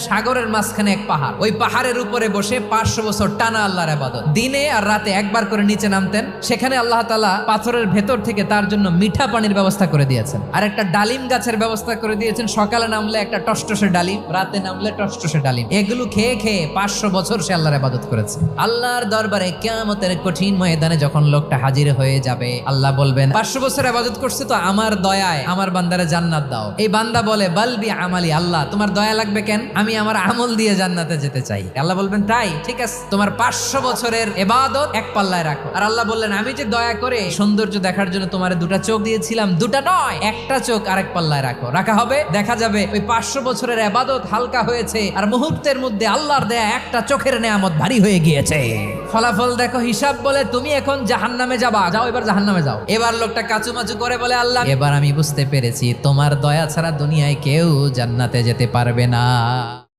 সাগরের মাঝখানে এক পাহাড়, ওই পাহাড়ের উপরে বসে 500 বছর টানা আল্লাহর ইবাদত। দিনে আর রাতে একবার করে নিচে নামতেন। সেখানে আল্লাহ তাআলা পাথরের ভেতর থেকে তার জন্য মিঠা পানির ব্যবস্থা করে দিয়েছেন, আর একটা ডালিম গাছের ব্যবস্থা করে দিয়েছেন। সকালে নামলে একটা টসটসে ডালিম, রাতে নামলে টসটসে ডালিম। এগুলো খেয়ে খেয়ে 500 বছর সে আল্লাহর ইবাদত করেছে। আল্লাহর দরবারে কিয়ামতের কঠিন ময়দানে যখন লোকটা হাজির হয়ে যাবে, আল্লাহ বলবেন 500 বছর ইবাদত করছে তো আমার দয়ায় আমার বান্দারে জান্নাত দাও। এই বান্দা বলে বালবি আমালি, আল্লাহ তোমার দয়া লাগবে কেন, আমি আমার আমল দিয়ে জান্নাতে যেতে চাই। আল্লাহ বলবেন তাই ঠিক আছে, তোমার 500 বছরের ইবাদত এক পাল্লায় রাখো। আর আল্লাহ বললেন আমি যে দয়া করে সৌন্দর্য দেখার জন্য তোমার দুটা চোখ দিয়েছিলাম, দুটা নয় একটা চোখ আরেক পাল্লায় রাখো। রাখা হবে, দেখা যাবে ওই 500 বছরের ইবাদত হালকা হয়েছে আর মুহূর্তের মধ্যে আল্লাহর দেয়া একটা চোখের নেয়ামত ভারী হয়ে গিয়েছে। ফলাফল দেখো, হিসাব বলে তুমি এখন জাহান্নামে যাবা, যাও এবার জাহান্নামে যাও। এবার লোকটা কাচুমাচু করে বলে আল্লাহ এবার আমি বুঝতে পেরেছি তোমার দয়া ছাড়া দুনিয়ায় কেউ জান্নাতে যেতে পারবে না।